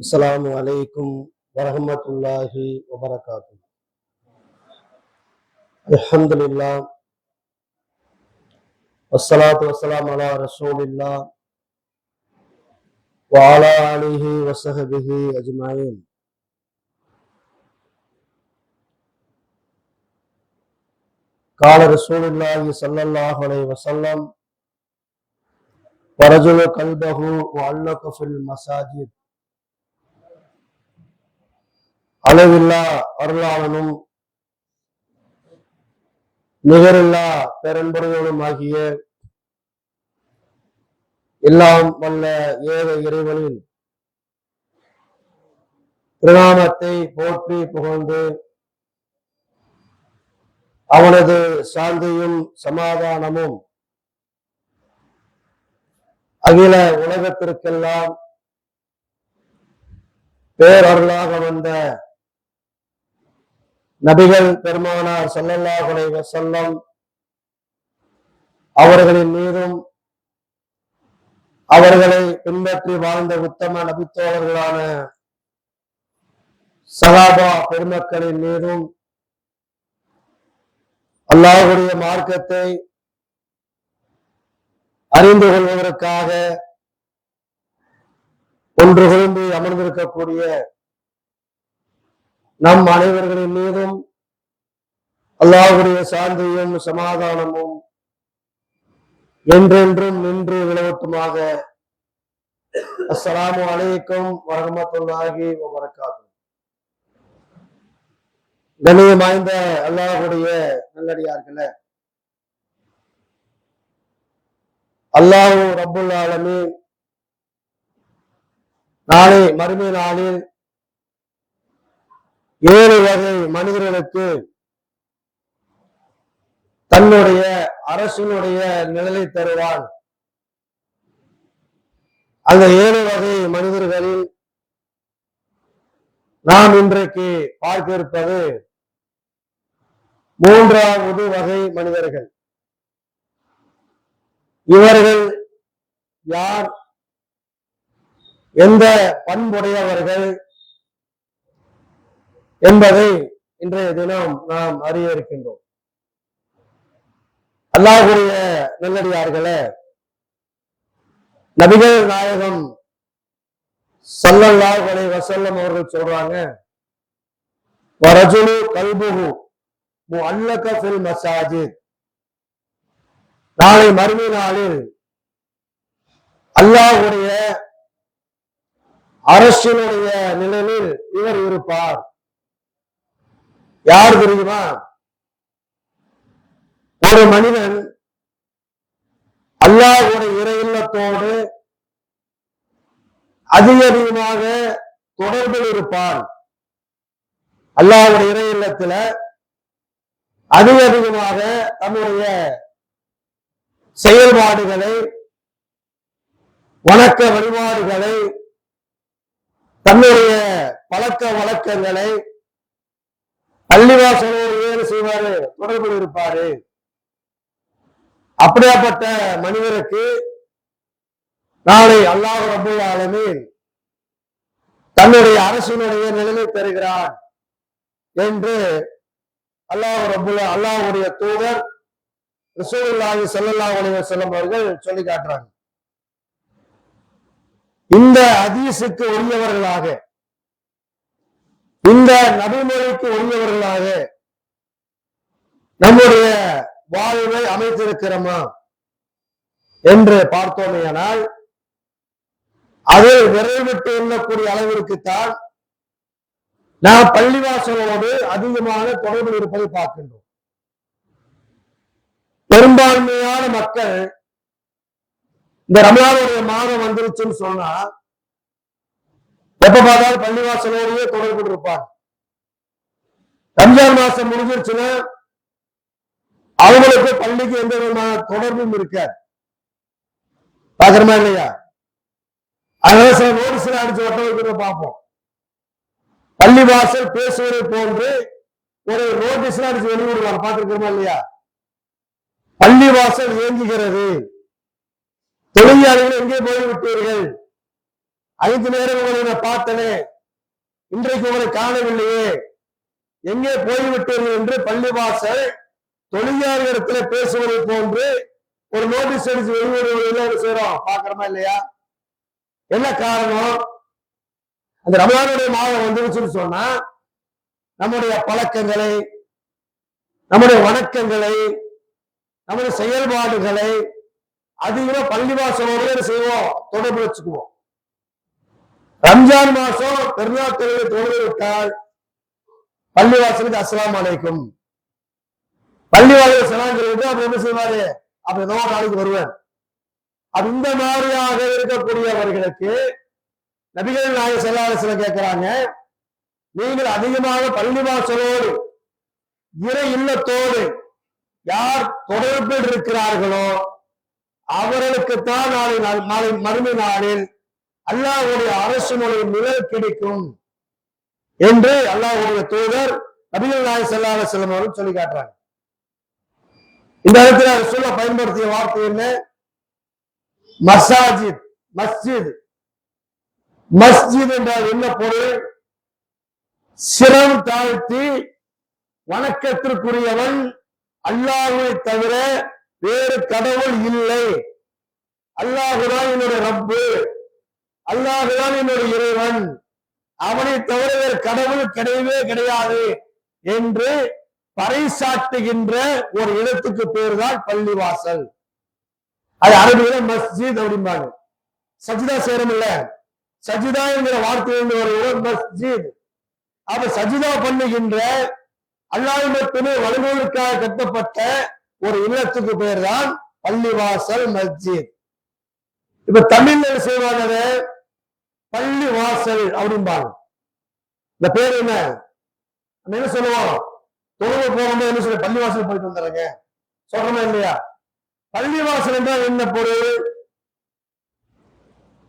அஸ்ஸலாமு அலைக்கும் வரஹ்மத்துல்லாஹி வபரகாத்துஹு. அல்ஹம்துலில்லாஹ் வஸ்ஸலாத்து வஸ்ஸலாமு அலா ரசூலில்லாஹ் வ அலா ஆலிஹி வஸஹ்பிஹி அஜ்மஈன். قال رسول الله صلى الله عليه وسلم ورجل قلبه معلق في المساجد. அளவில்லா அருளாளனும் நிகரில்லா பெரும்பொருளும் ஆகிய எல்லாம் வல்ல ஏக இறைவனின் திருநாமத்தை போற்றி புகழ்ந்து அவனது சாந்தியும் சமாதானமும் அகில உலகத்திற்கெல்லாம் பேரருளாக வந்த நபிகள் பெருமானார் ஸல்லல்லாஹு அலைஹி வஸல்லம் அவர்களின் மீதும் அவர்களை பின்பற்றி வாழ்ந்த உத்தம நபித்தோழர்களான சஹாபா பெருமக்களின் மீதும் அல்லாஹ்வுடைய மார்க்கத்தை அறிந்து கொள்வதற்காக ஒன்று குழும்பி அமர்ந்திருக்கக்கூடிய நம் அனைவர்களின் மீதும் அல்லாஹ்வுடைய சாந்தியும் சமாதானமும் என்றென்றும் நின்று விளவட்டுமாக. அஸ்ஸலாமு அலைக்கும் வரஹ்மத்துல்லாஹி வபரகாத்துஹு. கண்ணியம் வாய்ந்த அல்லாஹ்வுடைய நல்லடியார்களே, அல்லாஹ் ரப்புல் ஆலமீன் நாளை மறுமை நாளில் 7 வகை மனிதர்களுக்கு தன்னுடைய அரசினுடைய நிழலை தருவான். அந்த 7 வகை மனிதர்களில் நாம் இன்றைக்கு பார்க்க இருப்பது 3வது வகை மனிதர்கள். இவர்கள் யார், எந்த பண்புடையவர்கள் என்பதை இன்றைய தினம் நாம் அறிய இருக்கின்றோம். அல்லாஹ்வுடைய நல்லடியார்களே, நபிகள் நாயகம் ஸல்லல்லாஹு அலைஹி வஸல்லம் அவர்கள் சொல்றாங்க, வரஜுலு கல்புஹு முஅல்லக ஃபில் மசாஜித். நாளை மறுமை நாளில் அல்லாஹ்வுடைய அரசினுடைய நிழலில் இவர் இருப்பார். யார் தெரியுமா? ஒரு மனிதன் அல்லாஹ்வுடைய இறை இல்லத்தோடு அதிகமாக தொடர்பில் இருப்பான். அல்லாஹ்வுடைய இறை இல்லத்துல அதிகமாக தன்னுடைய செயல்பாடுகளை, வணக்க வழிபாடுகளை, தன்னுடைய பழக்க வழக்கங்களை பள்ளிவாசலோடு வேறு செய்வாரு, தொடர்பில் இருப்பாரு. அப்படியாப்பட்ட மனிதருக்கு நாளை அல்லாஹ் ரப்புல் ஆலமீன் தன்னுடைய அரசினுடைய நிலையை தருகிறார் என்று அல்லாஹ்வுடைய தூதர் ரசூலுல்லாஹி ஸல்லல்லாஹு அலைஹி வஸல்லம் அவர்கள் சொல்லி காட்டுறாங்க. இந்த ஹதீஸுக்கு உரியவர்களாக, இந்த நபிமொழிக்கு உரியவர்களாக நம்முடைய வாழ்வை அமைத்திருக்கிறோமா என்று பார்த்தோமேயானால் அதை நிறைவேற்றி எண்ணக்கூடிய அளவிற்குத்தான் நாம் பள்ளிவாசலோடு அதிகமான தொடர்பில் இருப்பதை பார்க்கின்றோம். பெரும்பான்மையான மக்கள் இந்த ரமலானுடைய மாதம் வந்துருச்சுன்னு சொன்னா எப்ப பார்த்தாலும் பள்ளிவாசலோடையே தொடர்பு இருப்பாங்க. ரம்ஜான் மாசம் முடிஞ்சிருச்சுன்னா அவங்களுக்கு பள்ளிக்கு எந்த விதமான தொடர்பும் இருக்காது. பாக்குறமா இல்லையா? அதனால சில நோட்டீஸ்ல அடிச்சு ஒட்ட வைக்கிறத பார்ப்போம். பள்ளிவாசல் பேசுவதை போன்று ஒரு நோட்டீஸ்ல அடிச்சு வெளியிடுவாங்க. பார்த்திருக்கிறோமா இல்லையா? பள்ளி பள்ளிவாசல் இயங்குகிறது. தொழிலாளிகள் எங்கே போய்விட்டீர்கள்? 5 நேரம் உங்களை நான் பார்த்தனே, இன்றைக்கு உங்களை காணவில்லையே, எங்கே போய்விட்டீர்கள் என்று பள்ளிவாசல் தொழிலாளர்களிடத்தில் பேசுவதை போன்று ஒரு நோட்டீஸ் அடிச்சு வெளியிடுவதில் செய்யறோம், பாக்குறோமா இல்லையா? என்ன காரணம்? அந்த ரமலானுடைய மாதம் வந்துருச்சுன்னு சொன்னா நம்முடைய பழக்கங்களை, நம்முடைய வணக்கங்களை, நம்முடைய செயல்பாடுகளை அதிகமா பள்ளிவாசலோடு செய்வோம், தொடர்பு வச்சுக்குவோம். ரம்ஜான் மாசம் பெருநாள் தொழிலை தொழுது விட்டால் பள்ளிவாசலுக்கு அஸ்ஸலாமு அலைக்கும், பள்ளிவாசல் சலாம் சொல்லிட்டு அப்ப என்ன செய்வாரு, அப்ப ஏதோ நாளைக்கு வருவேன். அப்ப இந்த மாதிரியாக இருக்கக்கூடியவர்களுக்கு நபிகள் நாயகம் ஸல்லல்லாஹு அலைஹி வஸல்லம் கேட்கிறாங்க, நீங்கள் அதிகமாக பள்ளிவாசலோடு இறை இல்லத்தோடு யார் தொடர்பில் இருக்கிறார்களோ அவர்களுக்குத்தான் நாளை மறுமை நாளில் அல்லாஹ்வுடைய அரசுடைய நிழல் கிடைக்கும் என்று அல்லாஹ்வுடைய தூதர் நபிகள் நாயகம் ஸல்லல்லாஹு அலைஹி வஸல்லம் அவர்கள் சொல்லி காட்டுறாங்க. இந்த இடத்துல சொல்ல பயன்படுத்திய வார்த்தை என்ன? மசாஜித், மஸ்ஜித். மஸ்ஜித் என்றால் என்ன பொருள்? சிரம் தாழ்த்தி வணக்கத்திற்குரியவன் அல்லாஹ்வை தவிர வேறு கடவுள் இல்லை, அல்லாஹுதான் என்னுடைய ரப்பு, அல்லாஹுதான் என்னுடைய இறைவன், அவனை தவிர வேறு கடவுள் கிடையவே கிடையாது என்று பறைசாட்டுகின்ற ஒரு இடத்துக்கு பேர் தான் பள்ளிவாசல். அது அரபியில மஸ்ஜித் அப்படிம்பாங்க. சஜிதா சேரம் இல்ல, சஜிதா என்கிற வார்த்தையிலிருந்து ஒரு மஸ்ஜித். அப்ப சஜிதா பண்ணுகின்ற அல்லாஹ் மட்டுமே வழிமுறைக்காக கட்டப்பட்ட ஒரு இல்லத்துக்கு பேர் தான் பள்ளிவாசல், மஸ்ஜித். இப்ப தமிழ்ல செய்வாங்க பள்ளிவாசல் அப்படிம்பாங்க. இந்த பேர் என்ன? நம்ம என்ன சொல்லுவோம்? தொழுகை போகும்போது என்ன சொல்ல, பள்ளிவாசல் போயிட்டு வந்துடுறேங்க சொல்றோமா இல்லையா? பள்ளிவாசல் என்றால் என்ன பொருள்?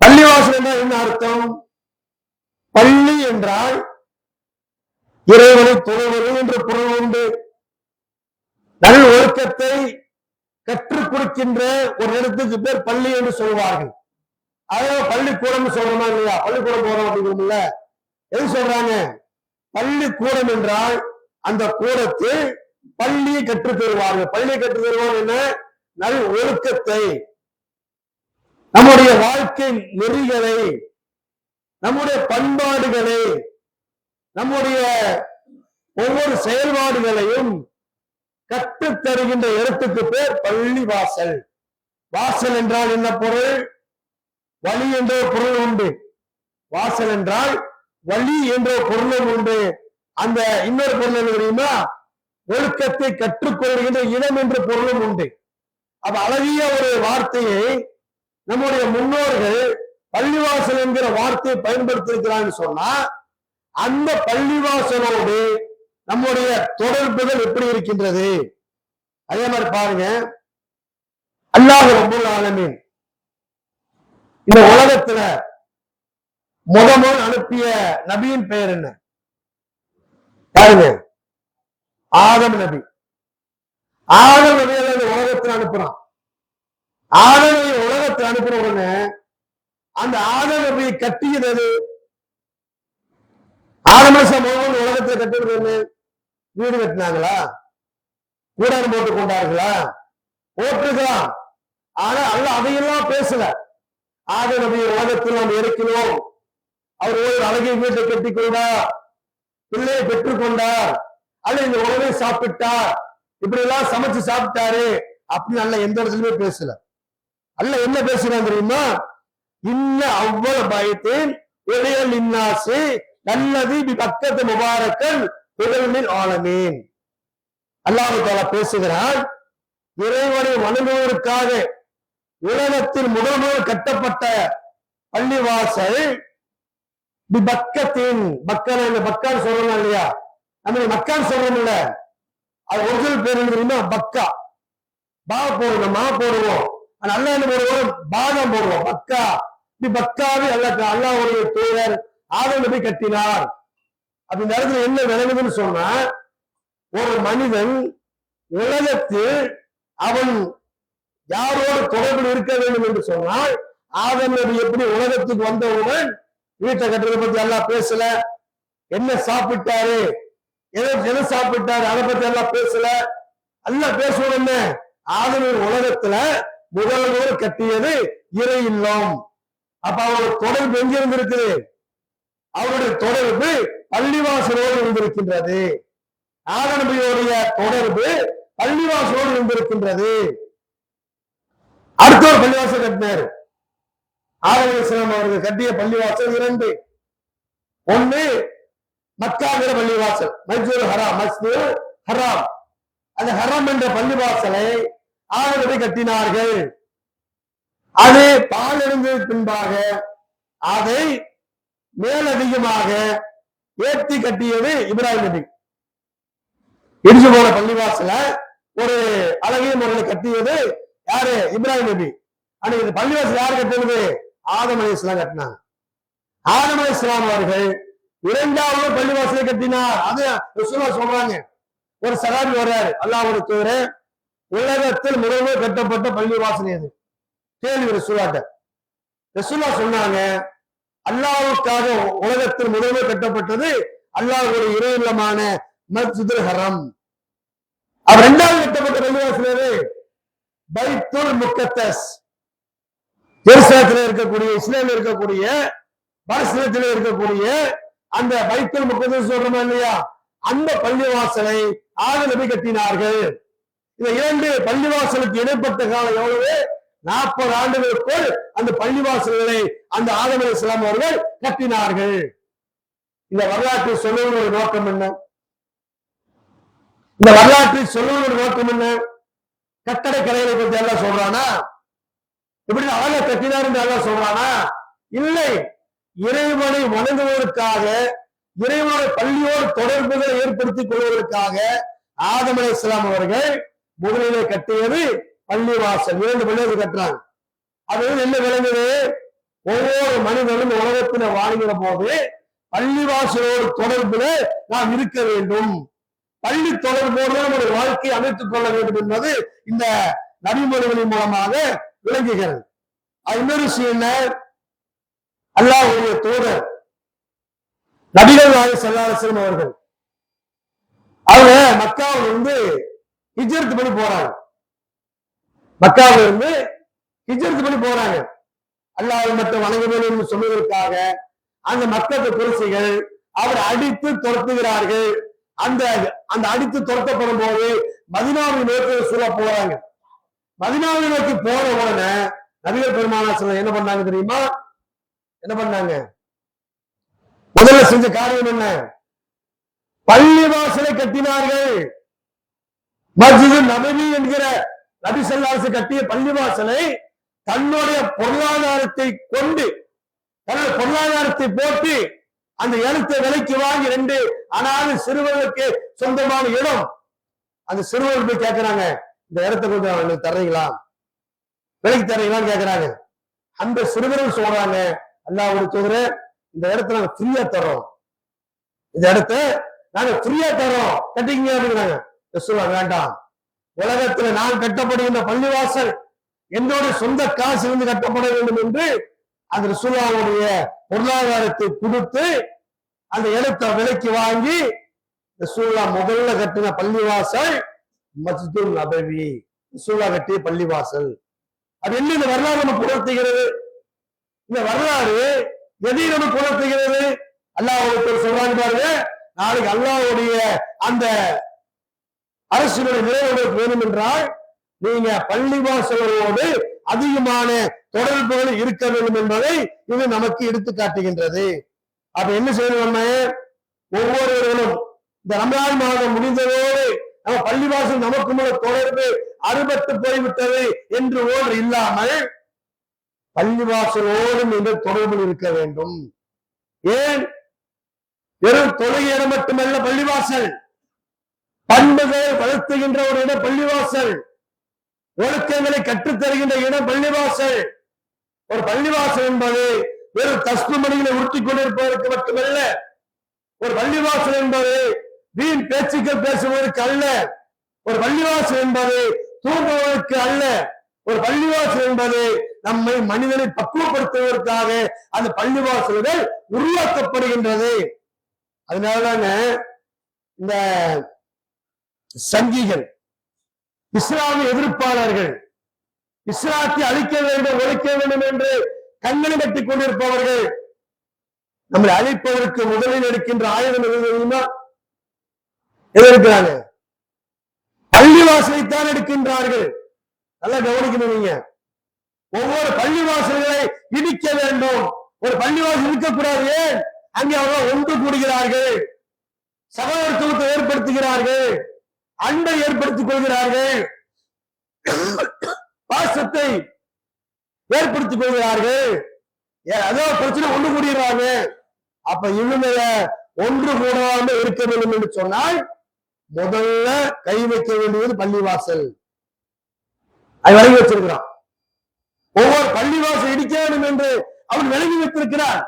பள்ளிவாசல் என்றால் என்ன அர்த்தம்? பள்ளி என்றால் இறைவனை தொழுவது என்ற பொருள் உண்டு. நல் ஒழுக்கத்தை கற்றுக் கொடுக்கின்ற ஒரு இடத்துக்கு பேர் பள்ளி என்று சொல்வார்கள். அதாவது பள்ளிக்கூடம் சொல்றோமா இல்லையா? பள்ளிக்கூடம் போறோம் அப்படிங்கிறோம்ல, எது சொல்றாங்க? பள்ளிக்கூடம் என்றால் அந்த கூடத்தில் பள்ளியை கற்றுத் தருவார்கள். பள்ளியை கற்றுத் தருவார் என்ன? நல் ஒழுக்கத்தை, நம்முடைய வாழ்க்கை நெறிகளை, நம்முடைய பண்பாடுகளை, நம்முடைய ஒவ்வொரு செயல்பாடுகளையும் கற்றுத் தருகின்ற இடத்துக்கு பேர் பள்ளி வாசல். வாசல் என்றால் என்ன பொருள்? வழி என்ற பொருள் உண்டு. வாசல் என்றால் வழி என்ற பொருளும் உண்டு. அந்த இன்னொரு பொருள் என்ன தெரியுமா? ஒழுக்கத்தை கற்றுக்கொள்கின்ற இடம் என்ற பொருளும் உண்டு. அப்ப அழகிய ஒரு வார்த்தையை நம்முடைய முன்னோர்கள் பள்ளிவாசல் என்கிற வார்த்தையை பயன்படுத்தியிருக்கிறான்னு சொன்னா, அந்த பள்ளிவாசலோடு நம்முடைய தொடர்புகள் எப்படி இருக்கின்றது? அதே மாதிரி பாருங்க, அல்லாஹ் ரப்பல் ஆலமீன் இந்த உலகத்துல முதல் அனுப்பிய நபியின் பெயர் என்ன? பாருங்க, ஆதம் நபி. ஆதம் நபி இந்த உலகத்தில் அனுப்புறான். ஆதம் நபி உலகத்தில் அனுப்புற உடனே அந்த ஆதம் நபியை கட்டியது ஆதமேசம் உலகத்தில் கட்டுறது வீடு கட்டினாங்களா? கூடாரம் போட்டுக் கொண்டார்களா? போட்டுக்கலாம். ஆனா அல்ல அதையெல்லாம் பேசல. ஆத நபி உலகத்தில் நாம் இருக்கிறோம், அவர் ஒரு அழகிய வீட்டை கட்டிக் கொண்டார், பிள்ளையை பெற்றுக் கொண்டார், அல்ல இந்த உணவை சாப்பிட்டார், இப்படி எல்லாம் சமைச்சு சாப்பிட்டாரு அப்படின்னு அல்ல எந்த இடத்துலயுமே பேசல. அல்ல என்ன பேசுறான் தெரியுமா? இன்ன அவ்வளவு பயத்தின் இடையல் இன்னாசி நல்லது பக்கத்து முபாரக்கல் புகழ்மின் ஆலமீன். அல்லாஹ் தஆலா பேசுகிறான், இறைவனை வணங்குவதற்காக உலகத்தில் முதல் கட்டப்பட்ட பள்ளிவாசல் பக்கத்தின் மக்கள், பக்கான்னு சொல்றோம் இல்லையா? நம்ம மக்கான்னு சொல்றோம் இல்ல, அது ஒரிஜினல் பேர் என்ன தெரியுமா? பக்கா. பா போடுவோம், மா போடுவோம், அல்லா என்ன போடுவோம்? பாதம் போடுவோம், பக்கா. பக்காவே அல்லாஹ்வுடைய தூதர் ஆதம் நபி கட்டினார். அப்ப இந்த இடத்துல என்ன விளங்குதுன்னு சொன்னா, ஒரு மனிதன் உலகத்தில் அவன் யாரோடு தொடர்பில் இருக்க வேண்டும் என்று சொன்னால், ஆதம் நபி எப்படி உலகத்துக்கு வந்தவுடன் வீட்டை கட்டுறதை பத்தி எல்லாம் பேசல, என்ன சாப்பிட்டாரு, எதை சாப்பிட்டாரு அதை பத்தி எல்லாம் பேசல. எல்லாம் பேசுவோம் என்ன, ஆதம் உலகத்துல முதல் கட்டியது இறை இல்லம். அப்ப அவருடைய தொடர்பு எங்க இருந்திருக்குது, அவருடைய தொடர்பு பள்ளிவாசலோடு இருந்திருக்கின்றது. ஆதம் நபியுடைய தொடர்பு பள்ளிவாசலோடு இருந்திருக்கின்றது. அடுத்த ஒரு பள்ளிவாசல் கட்டினார். ஆதம் அலைஹிஸ்ஸலாம் அவர்கள் கட்டிய பள்ளிவாசல் 2. ஒண்ணு மக்காவிற பள்ளிவாசல், மஸ்ஜிதுல் ஹராம், மஸ்ஜிதுல் ஹராம். அந்த ஹராம் என்ற பள்ளிவாசலை ஆதம் நபி கட்டினார்கள். அது பாலடைந்ததற்கு பின்பாக அதை மேலதிகமாக ஏற்றி கட்டியது இப்ராஹிம் நபி. இடிஞ்சு போன பள்ளிவாசல ஒரு அழகிய முறையில் கட்டியது யாரு, இப்ராஹிம் நபி. அன்னைக்கு பள்ளிவாசல் யார் கட்டினது, ஆதம் அலைஹிஸ்ஸலாம் கட்டினாங்க. ஆதம் அலைஹிஸ்ஸலாம் அவர்கள் 2வது பள்ளிவாசலை கட்டினார். அது ரசூலுல்லாஹ் சொல்றாங்க. ஒரு சஹாபி வர்றாரு, அல்லாஹ்வுடைய தூதரே, உலகத்தில் முதலில் கட்டப்பட்ட பள்ளிவாசல் எது? கேள்வி ரசூலுல்லாஹ்ட்ட. ரசூலுல்லாஹ் சொன்னாங்க, அல்லாஹ்வுக்காக உலகத்தில் முதலில் கட்டப்பட்டது அல்லாஹ்வுடைய இறை இல்லமான மஸ்ஜிதுல் ஹராம். அவர் 2வது கட்டப்பட்ட பள்ளிவாசல் எது? பைத்துல் முக்கத்தஸ். ஜெருசலேமில் இருக்கக்கூடிய, இஸ்ரேலில் இருக்கக்கூடிய, பாலஸ்தீனத்தில் இருக்கக்கூடிய அந்த பைத்துல் முக்கத்தஸ் சொல்றோமா இல்லையா, அந்த பள்ளிவாசலை ஆதம் நபி கட்டினார்கள். இந்த 2 பள்ளிவாசலுக்கு இடைப்பட்ட காலம் எவ்வளவு? 40 ஆண்டுகளுக்குள் அந்த பள்ளிவாசல்களை அந்த ஆதம் அலைஹிஸ்ஸலாம் அவர்கள் கட்டினார்கள். இந்த வரலாற்றை சொல்லுவதோட நோக்கம் என்ன? இந்த வரலாற்றை சொல்லுவதோட நோக்கம் என்ன? கட்டடை கலைகளை பத்தி எல்லாம் சொல்றானா, இப்படி அழகா கட்டினார் என்று எல்லாம் சொல்றானா? இல்லை, இறைவனை வணங்குவதற்காக, இறைவனுடைய பள்ளியோடு தொடர்புகளை ஏற்படுத்திக் கொள்வதற்காக ஆதம் அலைஹிஸ்ஸலாம் அவர்கள் முதலிலே கட்டியது பள்ளிவாசல். 2 பள்ளிவாசல் கட்டுறாங்க. அது என்ன விளங்குது, ஒவ்வொரு மனிதனும் உலகத்துல வாழ்கிற போது பள்ளிவாசலோடு தொடர்புல நாம் இருக்க வேண்டும், பள்ளி தொடர்போடு நம்முடைய வாழ்க்கையை அமைத்துக் கொள்ள வேண்டும் என்பது இந்த நபிமொழிகளின் மூலமாக விளங்குகிறது. இன்னொரு விஷயம் என்ன, அல்லாஹ்வுடைய தூதர் நபிகள் நாயகம் ஸல்லல்லாஹு அலைஹி வஸல்லம் அவர்கள் அவங்க மக்காவில் இருந்து ஹிஜ்ரத் பண்ணி போறாங்க. மக்காவில் இருந்து ஹிஜ்ரத் பண்ணி போறாங்க. அல்லாஹ்வை மட்டும் வணங்க வேண்டும் என்று சொன்னதற்காக அந்த மக்கத்து குறைசிகள் அவர் அடித்து துரத்துகிறார்கள். அந்த அந்த அடித்து துரத்தப்படும் போது மதீனாவை நோக்கி சொல்ல போறாங்க. மதீனாவை நோக்கி போன உடனே நபிகள் பெருமானார் என்ன பண்ணாங்க தெரியுமா? என்ன பண்ணாங்க? முதல்ல செஞ்ச காரியம் என்ன? பள்ளிவாசலை கட்டினார்கள். மஸ்ஜிது நபவி என்கிற நபி ஸல்லல்லாஹு அலைஹி வஸல்லம் கட்டிய பள்ளிவாசலை தன்னுடைய பொருளாதாரத்தை கொண்டு, தன்னுடைய பொருளாதாரத்தை போட்டு அந்த இடத்தை விலைக்கு வாங்கி 2 அனாதை சிறுவர்களுக்கு சொந்தமான இடம், அந்த சிறுவர்கள் போய் கேட்கிறாங்க, இந்த இடத்தை கொஞ்சம் எனக்கு தர்றீங்களா, விலைக்கு தர்றீங்களான்னு கேட்கிறாங்க. அந்த சிறுவர்கள் சொல்றாங்க, அல்லாஹ்வுடைய தூதரே, இந்த இடத்தை நாங்க ஃப்ரீயா தர்றோம், இந்த இடத்தை நாங்க ஃப்ரீயா தர்றோம், கட்டிங்க அப்படிங்கிறாங்க. ரசூலுல்லாஹ் வேண்டாம், உலகத்துல நான் கட்டப்படுகின்ற பள்ளிவாசல் என்னுடைய சொந்த காசு இருந்து கட்டப்பட வேண்டும் என்று அந்த ரசூலுல்லாஹ்வுடைய பொருளாதாரத்தை கொடுத்து அந்த இடத்தை விலைக்கு வாங்கி ரசூலுல்லாஹ் முதல்ல கட்டின பள்ளிவாசல் மஸ்ஜிதுல் நபவி, ரசூலுல்லாஹ் கட்டிய பள்ளிவாசல். அது என்ன இந்த வரலாறு நமக்கு உணர்த்துகிறது? இந்த வரலாறு எதை நமக்கு உணர்த்துகிறது? அல்லாஹ் சொல்றாங்க பாருங்க, நாளைக்கு அல்லாஹ்வுடைய அந்த அரசினுடைய நிறைவேற்ற வேணும் என்றால் நீங்க பள்ளிவாசலோடு அதிகமான தொடர்புகள் இருக்க வேண்டும் என்பதை இது நமக்கு எடுத்து காட்டுகின்றது. அப்ப என்ன செய்யணும்? ஒவ்வொருவர்களும் இந்த ரமலான் மாதம் முடிந்ததோடு நம்ம பள்ளிவாசல் நமக்கு உள்ள தொடர்பு அறுபட்டு போய்விட்டது என்று ஒன்று இல்லாமல் பள்ளிவாசலோடு நீங்கள் தொடர்பில் இருக்க வேண்டும். ஏன்? வெறும் தொழுகை இடம் மட்டுமல்ல பள்ளிவாசல், பண்புகளை வளர்த்துகின்ற ஒரு இடம் பள்ளிவாசல், ஒழுக்கங்களை கற்றுத்தருகின்ற இடம் பள்ளிவாசல். ஒரு பள்ளிவாசல் என்பது வெறும் தஸ்பு மணிகளை உறுத்திக் கொண்டிருப்பதற்கு மட்டுமல்ல, ஒரு பள்ளிவாசல் என்பது வீண் பேச்சுக்கள் பேசுவதற்கு அல்ல, ஒரு பள்ளிவாசல் என்பது தூங்குவதற்கு அல்ல, ஒரு பள்ளிவாசல் என்பது நம்மை மனிதனை பக்குவப்படுத்துவதற்காக அந்த பள்ளிவாசல்கள் உருவாக்கப்படுகின்றது. அதனாலதாங்க இந்த சங்கிகள், இஸ்லாமிய எதிர்ப்பாளர்கள், இஸ்லாத்தை அழிக்க வேண்டும், ஒழிக்க வேண்டும் என்று கண்ணனை கட்டிக் கொண்டிருப்பவர்கள் நம்மளை அழிப்பதற்கு முதலில் எடுக்கின்ற ஆயுதம் எது தெரியுமா? எது இருக்கிறாங்க? பள்ளிவாசலைத்தான் எடுக்கின்றார்கள். நல்லா கவனிக்கணும். நீங்க ஒவ்வொரு பள்ளிவாசல்களை இடிக்க வேண்டும். ஒரு பள்ளிவாசல் இருக்கக்கூடாது. ஏன்? அங்கே அவர்கள் ஒன்று கூடுகிறார்கள், சகோதரத்துவத்தை ஏற்படுத்துகிறார்கள், அன்பை ஏற்படுத்திக் கொள்கிறார்கள், பாசத்தை ஏற்படுத்திக் கொள்கிறார்கள். ஏதோ பிரச்சனை ஒன்று கூடுகிறாங்க. அப்ப இவங்க ஒன்று கூடாமல் இருக்க வேண்டும் என்று சொன்னால் முதல்ல கை வைக்க வேண்டியது பள்ளிவாசல். அது விளங்கி வச்சிருக்கிறான். ஒவ்வொரு பள்ளிவாசல் இடிக்க வேண்டும் என்று அவன் விளங்கி வைத்திருக்கிறார்.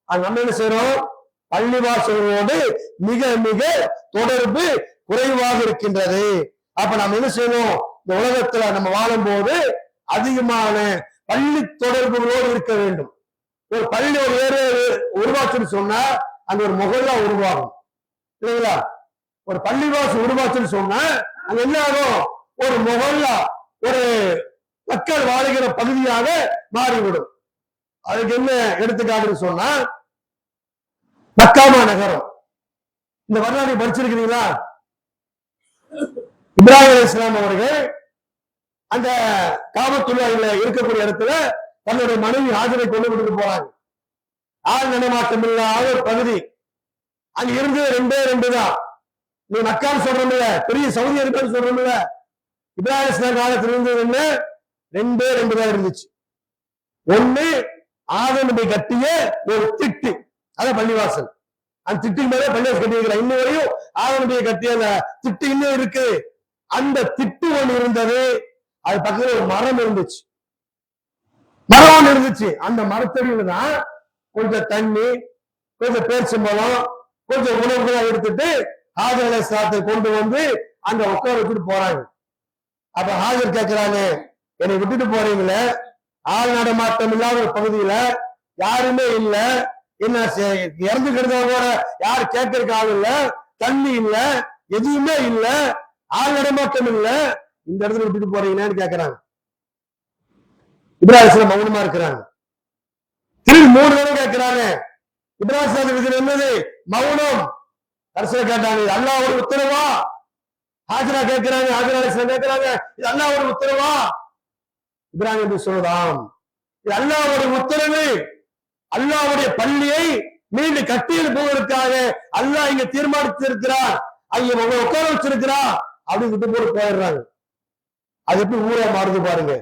நம்ம என்ன செய்யறோம்? பள்ளிவாசலோடு மிக மிக தொடர்பு குறைவாக இருக்கின்றது. அப்ப நம்ம என்ன செய்யணும்? இந்த உலகத்துல நம்ம வாழும் போது அதிகமான பள்ளி தொடர்புகளோடு இருக்க வேண்டும். ஒரு பள்ளி ஒரு வேறு உருவாச்சுன்னு சொன்னா அங்க ஒரு முகல்லா உருவாகும் இல்லைங்களா? ஒரு பள்ளிவாசல் உருவாச்சுன்னு சொன்னா அங்க என்ன ஆகும்? ஒரு முகல்லா, ஒரு மக்கள் வாழுகிற பகுதியாக மாறிவிடும். அதுக்கு என்ன எடுத்துக்காட்டுன்னு சொன்னா மக்காமா நகரம். இந்த வரலாறு படிச்சிருக்கிறீங்களா? இப்ராஹிம் அலைஹிஸ்ஸலாம் அவர்கள் அந்த காபத்துல்லாஹ்ல இருக்கக்கூடிய இடத்துல தன்னுடைய மனைவி ஹாஜரை கொண்டு விட்டு போறாங்க. ஆள் நடமாட்டம் இல்லாத ஒரு பகுதி. அங்க இருந்து ரெண்டு தான். நீ மக்கான்னு சொல்றோம்ல, பெரிய சவுதி அரேபியான்னு சொல்றோம்ல, இப்ராஹிம் அலைஹிஸ்ஸலாம் காலத்துல இருந்தது என்ன? ரெண்டு தான் இருந்துச்சு. ஒண்ணு ஆதம் நபி கட்டிய ஒரு திட்டு, அதான் பள்ளிவாசல். அந்த திட்டுக்கு மேலே பள்ளிவாசல் கட்டி வைக்கிறான். இன்னும் வரையும் ஆதம் நபியை கட்டிய அந்த திட்டு இன்னும் இருக்கு. அந்த திட்டு ஒண்ணு இருந்தது. அது பக்கத்துல ஒரு மரம் இருந்துச்சு. மரம் ஒண்ணு இருந்துச்சு. அந்த மரத்தடியில தான் கொஞ்சம் தண்ணி, கொஞ்சம் பேரிச்சம்பழம், கொஞ்சம் உணவுகளை எடுத்துட்டு ஹாஜர் அலைஹிஸ்ஸலாத்தை கொண்டு வந்து அங்க உட்கார வச்சுட்டு போறாங்க. அப்ப ஹாஜர் கேட்கிறாங்க, என்னை விட்டுட்டு போறீங்களே, ஆள் நடமாட்டம் இல்லாத ஒரு பகுதியில யாருமே இல்ல, என்ன இறந்து கிடந்தா கூட யாரு கேட்கறதுக்கு ஆள் இல்ல, தண்ணி இல்ல, எதுவுமே இல்ல, ஆள் நடமாட்டம் இல்ல, இந்த இடத்துல விட்டுட்டு போறீங்கன்னு கேட்கிறாங்க. இப்ராஹிம் அலைஹிஸ்ஸலாம் மௌனமா இருக்கிறாங்க. திரும்பி 3 தடவை கேட்கிறாங்க. இப்ராஹிம் அலைஹிஸ்ஸலாம் என்னது? மௌனம். கடைசியா கேட்டாங்க, இது அல்லாஹ்வுடைய உத்தரவா? ஹாஜரா கேட்கிறாங்க. ஹாஜர் அலைஹிஸ்ஸலாம் கேட்கிறாங்க, இது அல்லாஹ்வுடைய உத்தரவா? இப்ராஹிம் என்று சொல்றான், இது அல்லாஹ்வுடைய உத்தரவு. அல்லாஹ்வுடைய பள்ளியை மீண்டும் கட்டி எழுப்புவதற்காக அல்லாஹ் இங்க தீர்மானித்து இருக்கிறார், அங்க உட்கார வச்சிருக்கிறார் அப்படின்னு விட்டு போட்டு போயிடுறாங்க. அது எப்படி ஊரா மாறுது பாருங்க.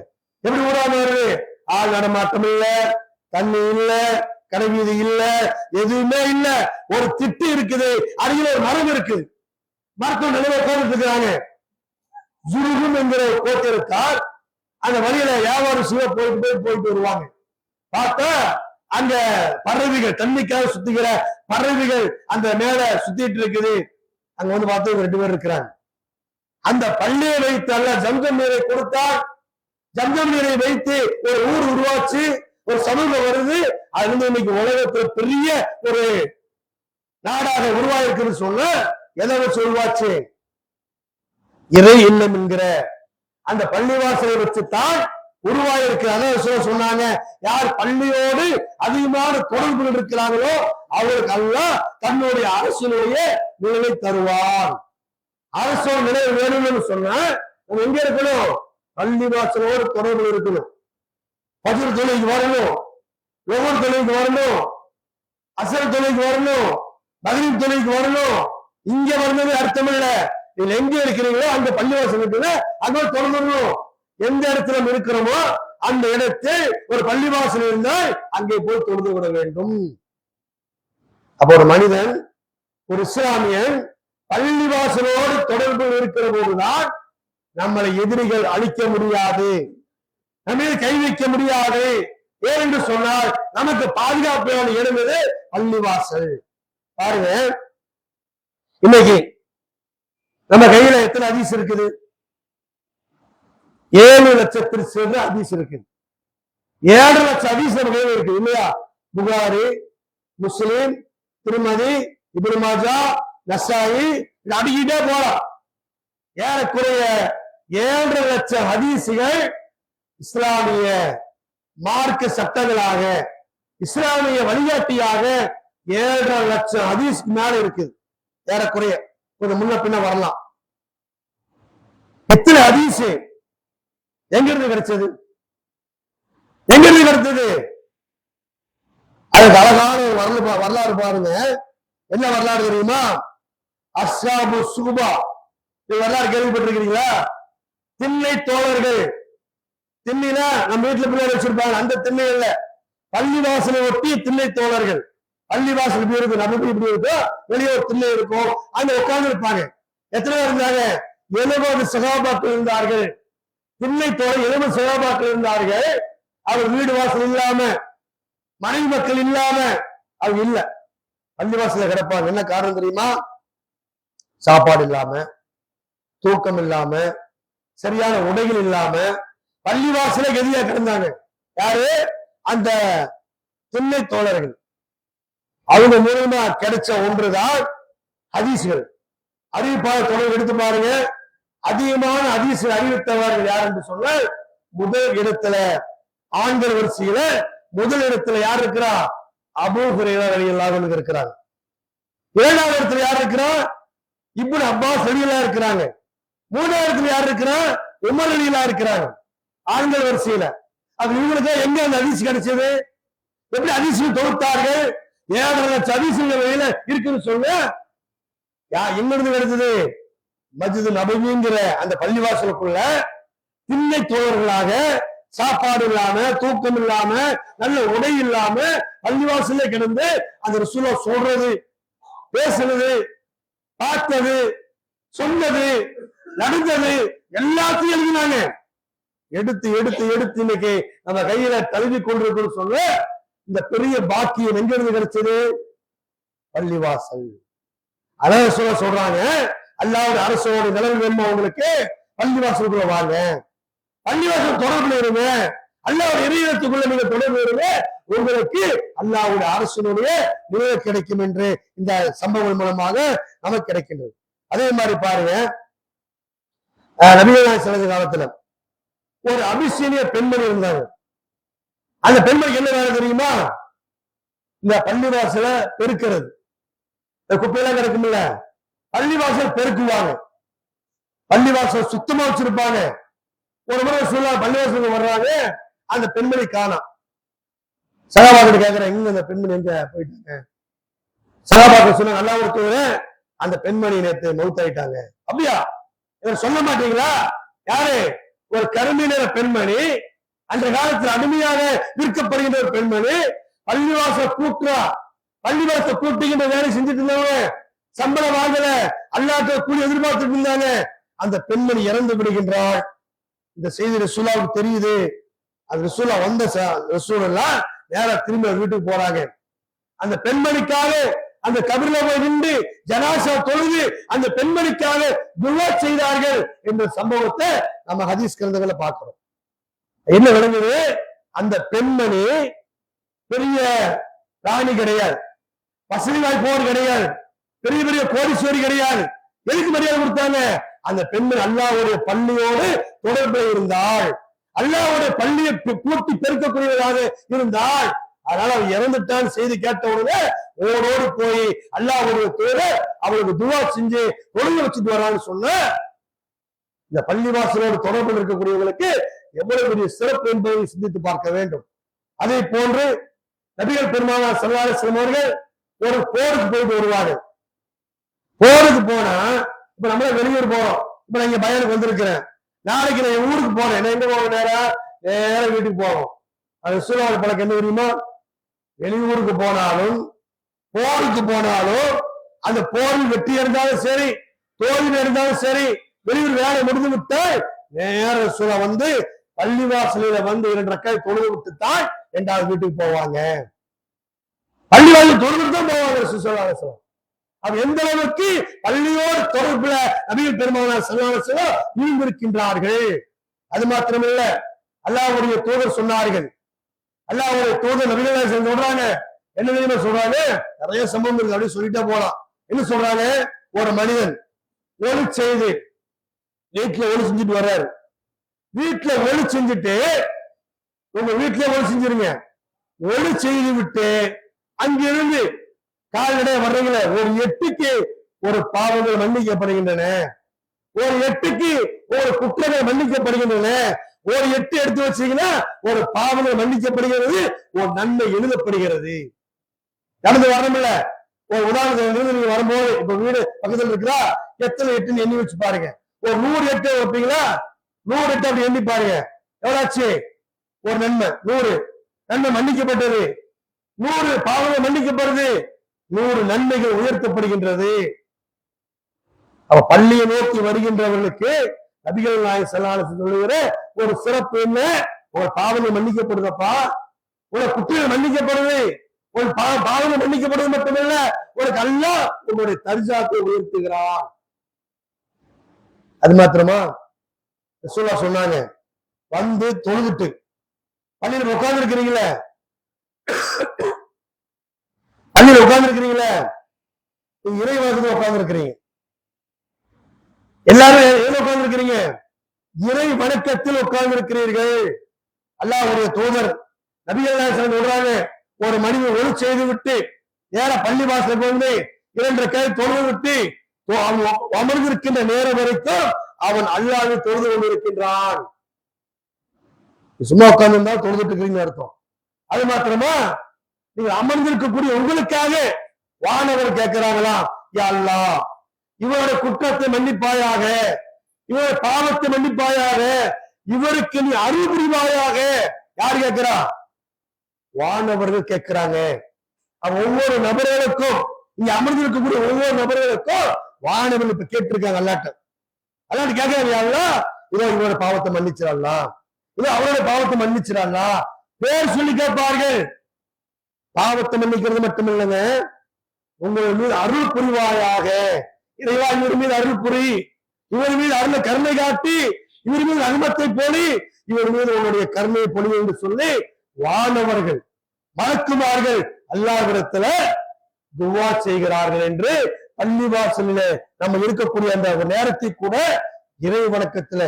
எப்படி ஊரா மாறுது? ஆள் நடமாட்டம் இல்ல, தண்ணி இல்ல, கடைவீதி இல்ல, எதுவுமே இல்ல. ஒரு திட்டு இருக்குது, அருகில ஒரு மரம் இருக்குது. மரத்தோட நிலைமை உட்கார்ந்து இருக்கிறாங்க. ஜுருகும் என்கிற கோட்டை இருக்கார். அந்த வழியில வியாபாரம் செய்ய போயிட்டு வருவாங்க. பார்த்தா அங்க பறவைகள், தண்ணிக்காக சுத்திக்கிற பறவைகள் அந்த மேல சுத்திட்டு இருக்குது. அங்க வந்து பார்த்தா 2 பேர் இருக்கிறாங்க. அந்த பள்ளியை வைத்து அல்ல ஜம்ஜம் நீரை கொடுத்தால், ஜம்ஜம் நீரை வைத்து ஒரு ஊர் உருவாச்சு, ஒரு சமூகம் வருது. அது வந்து இன்னைக்கு உலகத்துல பெரிய ஒரு நாடாக உருவாயிருக்குன்னு சொன்ன எதை வச்சு உருவாச்சு? இறை இல்லம் என்கிற அந்த பள்ளிவாசலை வச்சுத்தான் உருவாயிருக்கு. அதான் சொன்னாங்க, யார் பள்ளியோடு அதிகமான தொடர்புகள் இருக்கிறாங்களோ அவருக்கு அல்லாஹ் தன்னுடைய அரசினுடைய நிலையை தருவார். அரசோட நிலை வேணும்னு சொன்னா நம்ம எங்க இருக்கணும்? பள்ளிவாசலோடு தொடர்பு இருக்கணும். ஃபஜ்ர் தொழுகைக்கு வரணும், ஒவ்வொரு தொழுகைக்கு வரணும், அசர் தொழுகைக்கு வரணும், மக்ரிப் தொழுகைக்கு வரணும். இங்க வந்தது அர்த்தம் இல்ல. நீங்க எங்க இருக்கிறீங்களோ அந்த பள்ளிவாசல் இருக்குல்ல, அங்க தொடரணும். எந்த இடத்துல இருக்கிறோமோ அந்த இடத்தில் ஒரு பள்ளிவாசல் இருந்தால் அங்கே போய் தொழுது விட வேண்டும். அப்போ ஒரு மனிதன், ஒரு இஸ்லாமியன் பள்ளிவாசலோடு தொடர்பு இருக்கிற போதுதான் நம்மளை எதிரிகள் அழிக்க முடியாது, நம்ம கை வைக்க முடியாது. ஏன் என்று சொன்னால் நமக்கு பாதுகாப்பான இடம் எது? பள்ளிவாசல். பாருங்க, இன்னைக்கு நம்ம கையில எத்தனை ஹதீஸ் இருக்குது? 7 லட்சத்திற்கு சேர்ந்த ஹதீஸ் இருக்கு. 7 லட்சம் ஹதீஸ் இருக்கு இல்லையா? புகாரி, முஸ்லிம், திருமதி, இப்னு மாஜா, நசாயி, அடிக்கிட்டே போலாம். ஏறக்குறைய 7 லட்சம் ஹதீசுகள் இஸ்லாமிய மார்க்க சட்டங்களாக, இஸ்லாமிய வழிகாட்டியாக 7 லட்சம் ஹதீஸ்க்கு மேல இருக்குது. ஏறக்குறைய கொஞ்சம் முன்ன பின்ன வரலாம். எத்தனை ஹதீஸ் எங்கிருந்து கிடைச்சது? எங்கிருந்து கிடைச்சது? அதுக்கு அழகான வரலாறு பாருங்க. என்ன வரலாறு தெரியுமா? அஸ்ஹாபு சுபா வரலாறு கேள்விப்பட்டிருக்கிறீங்களா? திண்ணை தோழர்கள். திண்ணில நம்ம வீட்டுல பிள்ளைகள் வச்சிருப்பாங்க. அந்த திண்ணை இல்ல, பள்ளிவாசலை ஒட்டி திண்ணை தோழர்கள். பள்ளிவாசல் இப்படி இருக்கும், நம்ம இப்படி இருக்கும், வெளியே ஒரு திண்ணை இருக்கும், அங்க உட்கார்ந்து இருப்பாங்க. எத்தனை பேர் இருந்தாங்க? 70 சகாபாக்கள் இருந்தார்கள். திண்ணை தோழர் 70 சகாபாக்கள் இருந்தார்கள். அவர் வீடு வாசல் இல்லாம, மனைவி மக்கள் இல்லாம அவங்க இல்ல, பள்ளிவாசல கிடப்பாங்க. என்ன காரணம் தெரியுமா? சாப்பாடு இல்லாம, தூக்கம் இல்லாம, சரியான உடைகள் இல்லாம பள்ளிவாசல கதியா கிடந்தாங்க. யாரு? அந்த திண்ணை தோழர்கள். அவங்க மூலமா கிடைச்ச ஒன்றுதான் ஹதீஸ்கள். அறிவிப்பாளர் தொடர் எடுத்து பாருங்க. அதிகமான ஹதீஸ்கள் அறிவித்தவர்கள் யார் என்று சொன்னால், முதல் இடத்துல ஆண்கள் வரிசையில முதல் இடத்துல யார் இருக்கிறா? அபூ ஹுரைரா ரலியல்லாஹு அன்ஹு இருக்கிறாங்க. 2வது இடத்துல யார் இருக்கிறா? இப்னு அப்பாஸ் ரலியல்லாஹு இருக்கிறாங்க. 3வது இடத்துல யார் இருக்கிறா? உமர் ரலியல்லாஹு இருக்கிறாங்க. ஆண்கள் வரிசையில. அது இவங்களுக்கு எங்க அந்த ஹதீஸ் கிடைச்சது? எப்படி ஹதீஸ் தொகுத்தார்கள்? 7 லட்சம் ஹதீஸ்கள் வெளியில இருக்குன்னு சொல்ல எங்கிருந்து கிடைச்சது? மஸ்ஜித் நபவிங்கிற அந்த பள்ளிவாசலுக்குள்ள திண்ணை தோழர்களாக, சாப்பாடு இல்லாம, தூக்கம் இல்லாம, நல்ல உடை இல்லாம பள்ளிவாசல்ல கிடந்து அந்த ரசூலா சொல்றது, பேசுறது, பார்த்தது, சொன்னது, நடந்தது எல்லாத்தையும் எழுதினாங்க. எடுத்து எடுத்து எடுத்து இன்னைக்கு நம்ம கையில தழுவி கொண்டிருக்கோம். சொல்ல இந்த பெரிய பாக்கியம் எங்கிருந்து கிடைச்சது? பள்ளிவாசல். அதான் சொல்றாங்க, அல்லாஹ்வுடைய அரசோட நிலவு வேணுமா உங்களுக்கு? பள்ளிவாசலுக்குள்ள வாங்க, பள்ளிவாசல் தொடர்புல இருங்க, அல்லாஹ்வுடைய இறையினத்துக்குள்ள நீங்க தொடர்பு இருங்க, உங்களுக்கு அல்லாஹ்வுடைய அரசினுடைய நிலை கிடைக்கும் என்று இந்த சம்பவம் மூலமாக நமக்கு கிடைக்கின்றது. அதே மாதிரி பாருங்க, நபிகள் நாயகம் ஸல்லல்லாஹு அலைஹி காலத்துல ஒரு அபிசீனிய பெண்மணி இருந்தாங்க. அந்த பெண்மணிக்கு என்ன வேலை தெரியுமா? இந்த பள்ளிவாசல பெருக்கிறது. குப்பையெல்லாம் கிடக்கும்ல, பள்ளிவாசல் பெருக்குவாங்க, பள்ளிவாசல் சுத்தமா வச்சிருப்பாங்க. ஒரு முறை சொல்ல பள்ளிவாசலுக்கு வர்றாங்க, அந்த பெண்மணி காணோம். சகாபாக்கிட்ட கேட்கிறேன், எங்க அந்த பெண்மணி எங்க போயிட்டாங்க? சகாபாக்க சொன்ன, நல்லா ஒருத்தவங்க அந்த பெண்மணி நேற்று மௌத்தாயிட்டாங்க. அப்படியா? இதை சொல்ல மாட்டீங்களா? யாரு? ஒரு கருமை நிற பெண்மணி, அந்த காலத்தில் அடிமையாக விற்கப்படுகின்ற ஒரு பெண்மணி, பள்ளிவாசல் கூட்டுறா, பள்ளிவாசல் கூட்டுகின்ற வேலை செஞ்சுட்டு இருந்தவங்க, சம்பளம் வாங்கல, அல்லாஹ்ட்ட கூலி எதிர்பார்த்துட்டு இருந்தாங்க. அந்த பெண்மணி இறந்து விடுகின்றாள். இந்த செய்தி ரசூலுல்லாஹ்வுக்கு தெரியுது. அந்த ரசூலா வந்த ரசூலுல்லாஹ் நேரா திரும்ப வீட்டுக்கு போறாங்க. அந்த பெண்மணிக்காக அந்த கபர்ல போய் நின்று ஜனாசா தொழுது அந்த பெண்மணிக்காக துஆ செய்தார்கள் என்ற சம்பவத்தை நம்ம ஹதீஸ் கிரந்தங்களை பார்க்கிறோம். என்ன விளங்குது? அந்த பெண்மணி பெரிய ராணி கிடையாது, வசதி வாய்ப்போர் கிடையாது, பெரிய பெரிய கோடீஸ்வரி கிடையாது. எதுக்கு மரியாதை கொடுத்தாங்க? அந்த பெண்மணி அல்லாஹ்வுடைய பள்ளியோடு தொடர்பு இருந்தாள், அல்லாஹ்வுடைய பள்ளியை கூட்டி பெருக்கக்கூடியவராக இருந்தாள். அதனால அவன் இறந்துட்டான்னு செய்தி கேட்ட உடனே ஓடோடு போய் அல்லாஹ்வுடைய தூதர் அவளுக்கு துஆ செஞ்சு தொழுகை வச்சுட்டு வரான்னு சொன்ன இந்த பள்ளிவாசலோடு தொடர்பு இருக்கக்கூடியவர்களுக்கு எவ்வளவு பெரிய சிறப்பு என்பதை சிந்தித்து பார்க்க வேண்டும். அதே போன்று நபிகள் பெருமானார் ஸல்லல்லாஹு அலைஹி வஸல்லம் அவர்கள் ஒரு போருக்கு போயிட்டு வருவாங்க. போருக்கு போனா, இப்ப நம்மள வெளியூர் போறோம், இப்ப நான் இங்க பயானுக்கு வந்திருக்கிறேன், நாளைக்கு நான் என் ஊருக்கு போறேன், என்ன எங்க போவோம்? நேரா வீட்டுக்கு போவோம். அது சூழல் பழக்கம் என்ன தெரியுமா? வெளியூருக்கு போனாலும் போருக்கு போனாலும் அந்த போரில் வெற்றி இருந்தாலும் சரி, தோல்வி இருந்தாலும் சரி, வெளியூர் வேலை முடிந்து விட்டு நேர சூழ வந்து பள்ளிவாசலில வந்து 2 ரக்காய் தொழுது விட்டுத்தான் 2வது வீட்டுக்கு போவாங்க. பள்ளிவாசல் தொழுது தான் போவாங்க ரசூலுல்லாஹி. அது எந்த அளவுக்கு பள்ளியோடு தொடர்புல நபிகள் பெருமானார் ஸல்லல்லாஹு அலைஹி வஸல்லம் இருந்திருக்கின்றார்கள். அது மாத்திரமில்ல, அல்லாஹ்வுடைய தூதர் சொன்னார்கள். அல்லாஹ்வுடைய தூதர் நபிகள் சொல்றாங்க, என்ன தெரியுமா சொல்றாங்க? நிறைய சம்பவம் இருக்கு, அப்படின்னு சொல்லிட்டே போலாம். என்ன சொல்றாங்க? ஒரு மனிதன் ஒளி செய்து வீட்டுல ஒளி செஞ்சுட்டு வர்றாரு. வீட்டுல ஒளி செஞ்சுட்டு, உங்க வீட்டுல ஒளி செஞ்சிருங்க, ஒளி செய்து விட்டு அங்கிருந்து கால்நடை வர்றீங்களே, ஒரு எட்டுக்கு ஒரு பாவங்கள் மன்னிக்கப்படுகின்றன, ஒரு எட்டுக்கு ஒரு குற்றங்கள் மன்னிக்கப்படுகின்றன, ஒரு எட்டு எடுத்து வச்சீங்கன்னா ஒரு பாவங்கள் மன்னிக்கப்படுகிறது, ஒரு நன்மை எழுதப்படுகிறது. நடந்து வரணும்ல. ஒரு உதாரணத்துக்கு நீங்க வரும்போது, இப்ப வீடு பக்கத்துல இருக்கிறா, எத்தனை எட்டுன்னு எண்ணி வச்சு பாருங்க. ஒரு 100 எட்டு வைப்பீங்களா? 100 எட்டு அப்படி எண்ணி பாருங்க, எவ்வளாச்சு ஒரு நன்மை. 100 நன்மை மன்னிக்கப்பட்டது, 100 பாவங்கள் மன்னிக்கப்படுது, 100 நன்மைகள் உயர்த்தப்படுகின்றது. அவ பள்ளியை நோக்கி வருகின்றவர்களுக்கு நபிகள் நாயகம் ஸல்லல்லாஹு அலைஹி வஸல்லம் சொல்லுகிற ஒரு சிறப்பு என்ன? ஒரு பாவங்கள் மன்னிக்கப்படுதப்பா, ஒரு குற்றங்கள் மன்னிக்கப்படுது, ஒரு பாவங்கள் மன்னிக்கப்படுவது மட்டுமல்ல, உனக்கு அல்லாஹ் உங்களுடைய தர்ஜாத்தை உயர்த்துகிறான். அது மாத்திரமா? ரசூலுல்லாஹ் சொன்னாங்க, வந்து தொழுதுட்டு பள்ளியில உட்கார்ந்து இருக்கிறீங்களே, பள்ளியில உட்கார்ந்து இருக்கிறீங்களே, இறைவாசத்துல உட்கார்ந்து இருக்கிறீங்க, எல்லாரும் ஏன் உட்கார்ந்து இருக்கிறீங்க? இறை வணக்கத்தில் உட்கார்ந்து இருக்கிறீர்கள். அல்லாஹ்வுடைய தூதர் நபிகள் நாயகம் சொல்றாங்க, ஒரு மனிதன் ஒளி செய்து விட்டு நேர பள்ளி வாசலுக்கு வந்து 2 கை தொழுது விட்டு அமர்ந்திருக்கின்ற நேரம் வரைக்கும் அவன் அல்லாஹ்வை தொழுது கொண்டிருக்கின்றான். சும்மா உட்கார்ந்து இருந்தா தொழுதுட்டு இருக்கிறீங்க அர்த்தம். அது மாத்திரமா? நீங்க அமர்ந்திருக்கக்கூடிய உங்களுக்காக வானவர் கேட்கிறாங்களா, யா அல்லாஹ் இவருடைய குற்றத்தை மன்னிப்பாயாக, இவருடைய பாவத்தை மன்னிப்பாயாக, இவருக்கு நீ அருள் புரிவாயாக. யார் கேட்கிறா? வானவர்கள் கேட்கிறாங்க. ஒவ்வொரு நபர்களுக்கும், இங்க அமர்ந்திருக்கக்கூடிய ஒவ்வொரு நபர்களுக்கும் வானவர்கள் இப்ப கேட்டிருக்காங்க அல்லாட்ட. அல்லாட்ட கேட்கிறாங்க, இதோ இவரோட பாவத்தை மன்னிச்சிடலாம், இதோ அவருடைய பாவத்தை மன்னிச்சிடலாம், பேர் சொல்லி கேட்பார்கள். பாவத்தை மன்னிக்கிறது மட்டுமில்லைங்க, உங்கள் மீது அருள் புரிவாயாக, இறைவா இவர் மீது அருள் புரி, இவர் மீது அருள கருணை காட்டி, இவர் மீது அனுமத்தை போலி, இவர் மீது உங்களுடைய கருணையை பொழி என்று சொல்லி வானவர்கள் மலக்குமார்கள் அல்லாஹ்விடத்துல துவா செய்கிறார்கள் என்று பள்ளிவாசலில நம்ம இருக்கக்கூடிய அந்த நேரத்தை கூட இறை வணக்கத்துல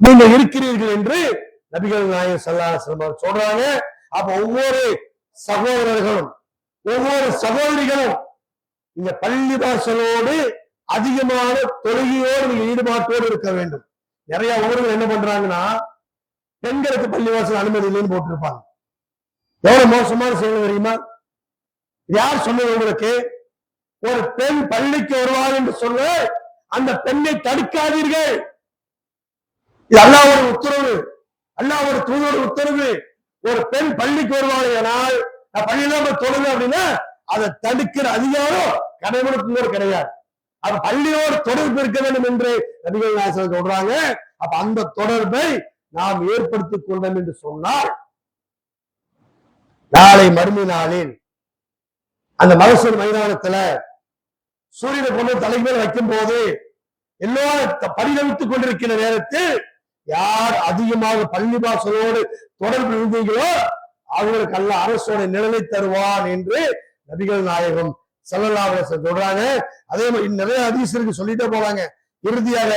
நீங்க இருக்கிறீர்கள் என்று நபிகள் நாயகம் ஸல்லல்லாஹு அலைஹி வஸல்லம் சொல்றாங்க. அப்ப ஒவ்வொரு சகோதரர்களும் ஒவ்வொரு சகோதரிகளும் இந்த பள்ளிவாசலோடு அதிகமான தொழுகையோடு நீங்க ஈடுபாட்டோடு இருக்க வேண்டும். நிறைய ஊர்கள் என்ன பண்றாங்கன்னா, பெண்களுக்கு பள்ளிவாசல் அனுமதி இல்லைன்னு போட்டிருப்பாங்க. எவ்வளவு மோசமான செயல் தெரியுமா? யார் சொன்னது உங்களுக்கு? ஒரு பெண் பள்ளிக்கு வருவார் என்று சொல்ல அந்த பெண்ணை தடுக்காதீர்கள். இது அல்லாஹ்வுடைய உத்தரவு, அல்லாஹ்வுடைய தூதருடைய உத்தரவு. ஒரு பெண் பள்ளிக்கு வருவாள், நான் பள்ளியில தொழுது அப்படின்னா அதை தடுக்கிற அதிகாரம் கடவுளுக்கு கிடையாது. அது பள்ளியோடு தொடர்பு இருக்க வேண்டும் என்று நபிகள் நாயகம் சொல்றாங்க. அப்ப அந்த தொடர்பை நாம் ஏற்படுத்திக் கொண்டோம் என்று சொன்னால், நாளை மறுமை நாளில் அந்த மகசூல் மைதானத்துல சூரியனை கொண்டு தலைமையில் வைக்கும் போது எல்லோரும் பரிதவித்துக் கொண்டிருக்கிற நேரத்தில் யார் அதிகமாக பள்ளிவாசலோடு தொடர்பு இருந்தீங்களோ அவங்களுக்கு அல்ல அரசோட நிழலை தருவான் என்று நபிகள் நாயகம் ஸல்லல்லாஹு அலைஹி வஸல்லம் சொல்றாங்க. அதே மாதிரி நிறைய ஹதீஸ் இருக்கு, சொல்லிட்டே போறாங்க. இறுதியாக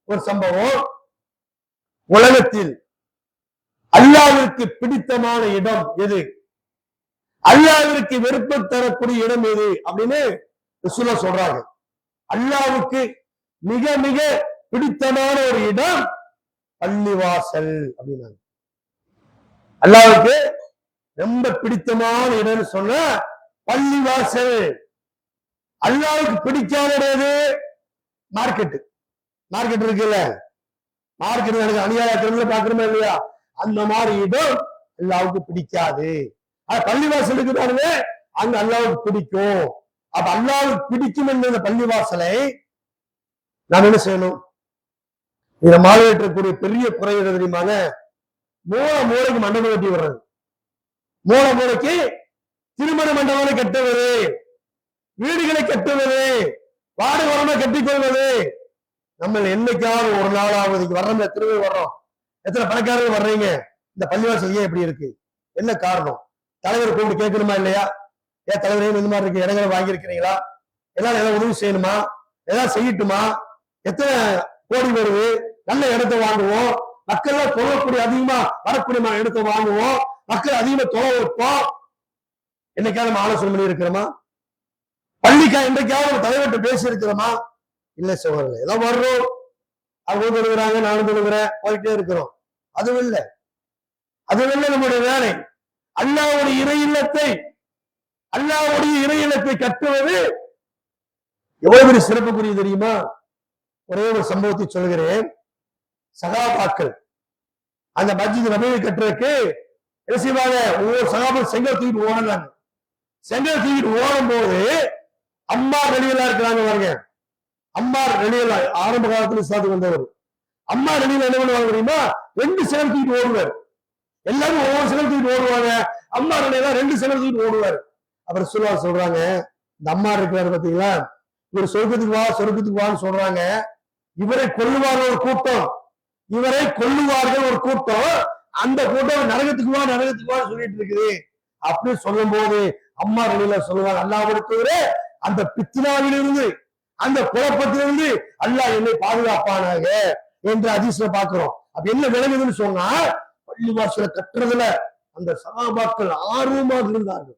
ஒரு சம்பவம், உலகத்தில் அல்லாஹ்விற்கு பிடித்தமான இடம் எது, அல்லாஹ்விற்கு வெறுப்பு தரக்கூடிய இடம் எது அப்படின்னு ரசூலுல்லாஹ் சொல்றாங்க. அல்லாஹ்வுக்கு மிக மிக பிடித்தமான ஒரு இடம் பள்ளிவாசல் அப்படின்னாங்க. அல்லாஹ்வுக்கு ரொம்ப பிடித்தமான இடம்னு சொன்ன பள்ளிவாசல். அல்லாஹ்வுக்கு பிடிக்காத இடம் மார்க்கெட். மார்க்கெட் இருக்குல்ல, மார்க்கெட் எனக்கு அநியாயத்துல பாக்குறோமா இல்லையா, அந்த மாதிரி இடம் அல்லாஹ்வுக்கு பிடிக்காது. பள்ளிவாசலுக்கு பாருங்க, அங்க அல்லாஹ்வுக்கு பிடிக்கும். அப்ப அல்லாஹ்வுக்கு பிடிக்கும் என்ற பள்ளிவாசலை நாம் என்ன செய்யணும்? இந்த மாலையிட்டக்கூடிய பெரிய குறை தெரியுமாங்க, மூளைக்கு மண்டபம் கட்டி வர்றது, மூளைக்கு திருமண மண்டபங்களை கட்டுவது, வீடுகளை கட்டுவது, வாடகை கட்டிக்கொள்வது, நம்ம என்னைக்காவது ஒரு நாளாவது வர்றோம், எத்தனை பேர் வர்றோம், எத்தனை பணக்காரர்கள் வர்றீங்க, இந்த பள்ளிவாசல் ஏன் இப்படி இருக்கு, என்ன காரணம்? தலைவர் கூப்பிட்டு கேட்கணுமா இல்லையா? ஏன் தலைவரே இந்த மாதிரி இருக்கு, இடங்களை வாங்கியிருக்கிறீங்களா, எல்லாரும் ஏதாவது உதவி செய்யணுமா, ஏதாவது செய்யட்டுமா, எத்தனை கோடி வருது, நல்ல இடத்தை வாங்குவோம், மக்கள் தொழக்கூடிய அதிகமா வரக்கூடிய இடத்தை வாங்குவோம், மக்கள் அதிகமா தொலை வைப்போம். என்னைக்காவது நம்ம ஆலோசனை பண்ணி இருக்கிறோமா? பள்ளிக்கா என்றைக்காவது தலைவர்கிட்ட பேசி இருக்கிறோமா? இல்ல சோழர்கள் ஏதோ வர்றோம், அவங்க தொழுகிறாங்க, நானும் தொழுகிறேன், போயிட்டே இருக்கிறோம். அதுவும் இல்லை, அதுவும் நம்முடைய வேலை. அல்லாஹ்வுடைய இறை இல்லத்தை, அல்லாஹ்வுடைய இறை இல்லத்தை கட்டுவது எவ்வளவு பெரிய சிறப்புக்குரிய தெரியுமா? ஒரே ஒரு சம்பவத்தை சொல்கிறேன். சகாபாக்கள் அந்த மஸ்ஜித் நபவியை கட்டுறதுக்கு என்ன செய்வாங்க, ஒவ்வொரு சகாபம் செங்கல் தூக்கிட்டு ஓடுறாங்க. செங்கல் தூக்கிட்டு ஓடும் போது அம்மார் வெளியெல்லாம் இருக்கிறாங்க பாருங்க. அம்மார் வெளியெல்லாம் ஆரம்ப காலத்துல இஸ்லாத்துக்கு வந்தவர். அம்மார் வெளியில என்ன பண்ணுவாங்க தெரியுமா? 2 செங்கல் தூக்கிட்டு ஓடுவார். எல்லாரும் ஒவ்வொரு செங்கல் தூக்கிட்டு ஓடுவாங்க. அம்மார் வெளியெல்லாம் 2 செங்கல் தூக்கிட்டு ஓடுவார். அப்புறம் சொல்றாங்க, இந்த அம்மார் இருக்கிறாரு பாத்தீங்களா, இவர் சொர்க்கத்துக்கு வா, சொர்க்கத்துக்கு வான்னு சொல்றாங்க. இவரை கொல்லுவார்கள் ஒரு கூட்டம், இவரை கொல்லுவார்கள் ஒரு கூட்டம், அந்த கூட்டம் நரகத்துக்கு வா, நரகத்துக்கு வான்னு சொல்லிட்டு இருக்குது. அப்படின்னு சொல்லும் போது அம்மா வெளியில சொல்லுவாங்க, அல்லாஹ்வுடைய அந்த பித்னாவிலிருந்து, அந்த குழப்பத்திலிருந்து அல்லாஹ் என்னை பாதுகாப்பானாக என்று ஹதீஸ்ல பாக்குறோம். அப்ப என்ன விளங்குதுன்னு சொன்னா, பள்ளிவாசலை கட்டுறதுல அந்த சஹாபாக்கள் ஆர்வமாக இருந்தார்கள்.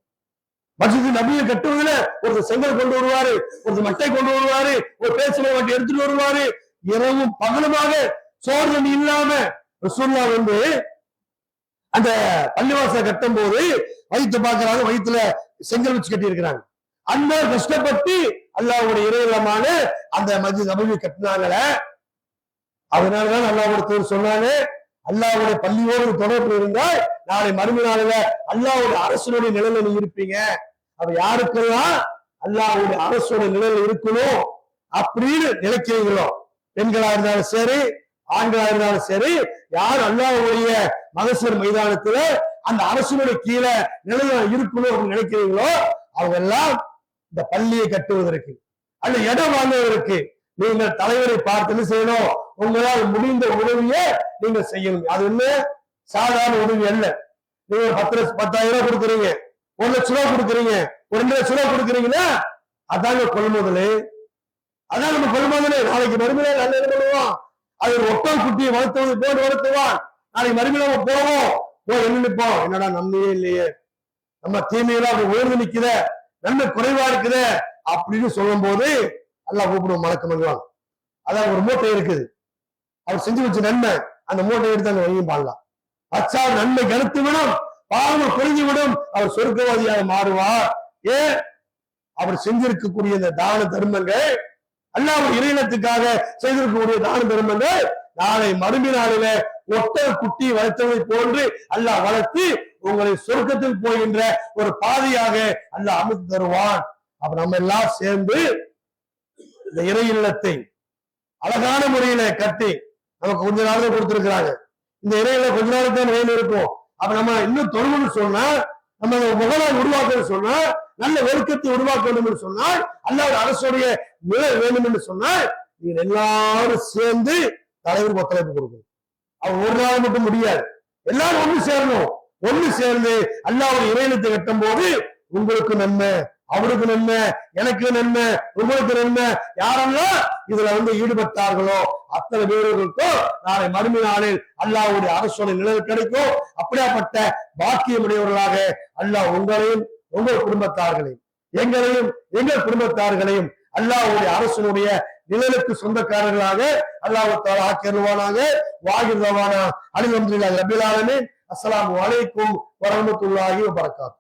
மஸ்ஜித் நபியை கட்டுவதில் ஒருத்தர் செங்கல் கொண்டு வருவாரு, ஒருத்தர் மட்டை கொண்டு வருவாரு, ஒரு பேச்சுமை வண்டி எடுத்துட்டு வருவாரு. இரவும் பகலுமாக சோறு தண்ணி இல்லாம ரசூலுல்லாஹ் வந்து அந்த பள்ளிவாசலை கட்டும் போது வயிற்று பாக்குறாங்க, வயிற்றுல செங்கல் வச்சு கட்டி இருக்கிறாங்க. அந்த கஷ்டப்பட்டு அல்லாஹ்வுடைய இறையிலமான அந்த மஸ்ஜித் நபியை கட்டினாங்கள. அதனாலதான் அல்லாஹ்வுடைய சொன்னாங்க, அல்லாஹ்வுடைய பள்ளியோடு தொடர்பு இருந்தால் நாளை மறுமை நாளில அல்லாஹ்வுடைய அரசனுடைய நிலையில நீ இருப்பீங்க. அப்ப யாருக்கெல்லாம் அல்லாஹ்வுடைய அரசுடைய நிலையில இருக்கணும் அப்படின்னு நினைக்கிறீங்களோ, பெண்களா இருந்தாலும் சரி, ஆண்களா இருந்தாலும் சரி, யார் அல்லாஹ்வுடைய மகசர் மைதானத்துல அந்த அரசனுடைய கீழே நிலையில இருக்கணும் அப்படின்னு நினைக்கிறீங்களோ, அவங்க எல்லாம் இந்த பள்ளியை கட்டுவதற்கு அல்ல இடம் வாங்குவதற்கு நீங்கள் தலைவரை பார்த்து என்ன செய்யணும், உங்களால் முடிந்த உதவியை நீங்க செய்யணும். அது என்ன சாதாரண உதவி அல்ல. நீங்க 10,000 ரூபாய் கொடுக்குறீங்க, 1 லட்சம் ரூபாய் கொடுக்குறீங்க, 2 லட்சம் ரூபாய் கொடுக்குறீங்கன்னா அதாங்க கொள்முதல். அதான் நம்ம கொள்முதல். நாளைக்கு மறுமையில நல்ல என்ன பண்ணுவோம், அது ஒரு ஒட்டல் குட்டியை வளர்த்துவது போட்டு வளர்த்துவான். நாளைக்கு மறுமையில நம்ம போவோம், என்ன நிற்போம், என்னடா நன்மையே இல்லையே, நம்ம தீமையெல்லாம் அப்படி உயர்ந்து நிக்குத, நன்மை குறைவா இருக்குத அப்படின்னு சொல்லும் போது அல்லாஹ் கூப்பிடுவோம், மலக்கு மங்குவாங்க. அதான் ஒரு மூட்டை இருக்குது, அவர் செஞ்சு வச்ச நன்மை, அந்த மூட்டை எடுத்து அங்க வையும் பாடலாம். அச்சா நன்மை கருத்து விடும், பாவம் குறைஞ்சு விடும், அவர் சொர்க்கவாதியாக மாறுவார். ஏன்? அவர் செஞ்சிருக்கக்கூடிய இந்த தான தர்மங்கள், அல்லாஹ் இறையினத்துக்காக செய்திருக்கக்கூடிய தான தர்மங்கள் நாளை மறுமை நாளில ஒட்ட குட்டி வளர்த்ததை போன்று அல்லாஹ் வளர்த்து உங்களை சொர்க்கத்தில் போகின்ற ஒரு பாதையாக அல்லாஹ் அமைத்து தருவான். அப்ப நம்ம எல்லாம் சேர்ந்து இந்த இறை இல்லத்தை அழகான முறையில கட்டி நமக்கு கொஞ்ச நாள் கொடுத்திருக்கிறாங்க. இந்த இறையில கொஞ்ச நாளுக்கு தான் வேலை இருக்கும். அப்ப நம்ம இன்னும் தொழுவுன்னு சொன்னா, நம்ம முகலை உருவாக்க சொன்னா, நல்ல ஒழுக்கத்தை உருவாக்க வேண்டும் என்று சொன்னால், அல்லாஹ் அரசுடைய நிலை வேண்டும் என்று சொன்னால், நீங்க எல்லாரும் சேர்ந்து தலைவர் ஒத்துழைப்பு கொடுக்கணும். அவர் ஒரு நாள் மட்டும் முடியாது, எல்லாரும் ஒண்ணு சேரணும். ஒண்ணு சேர்ந்து அல்லாஹ்வுடைய இறையிலத்தை கட்டும் போது உங்களுக்கு நன்மை, அவருக்கு நன்மை, எனக்கு நன்மை, உங்களுக்கு நன்மை. யாரெல்லாம் இதுல ஈடுபட்டார்களோ அத்தனை பேர்களுக்கும் நாளை மறுமை நாளில் அல்லாஹ்வுடைய அரசுடைய நிழல் கிடைக்கும். அப்படியாப்பட்ட பாக்கியமுடையவர்களாக அல்லாஹ் உங்களையும் உங்கள் குடும்பத்தார்களையும் எங்களையும் எங்கள் குடும்பத்தார்களையும் அல்லாஹ்வுடைய அரசுடைய நிழலுக்கு சொந்தக்காரர்களாக அல்லாஹ் தஆலா ஆக்கியருவானாக. வாகிர் தவானா அல்ஹம்துலில்லாஹி ரப்பில் ஆலமீன். அஸ்ஸலாமு அலைக்கும் வரஹ்மத்துல்லாஹி வபரகாத்துஹு.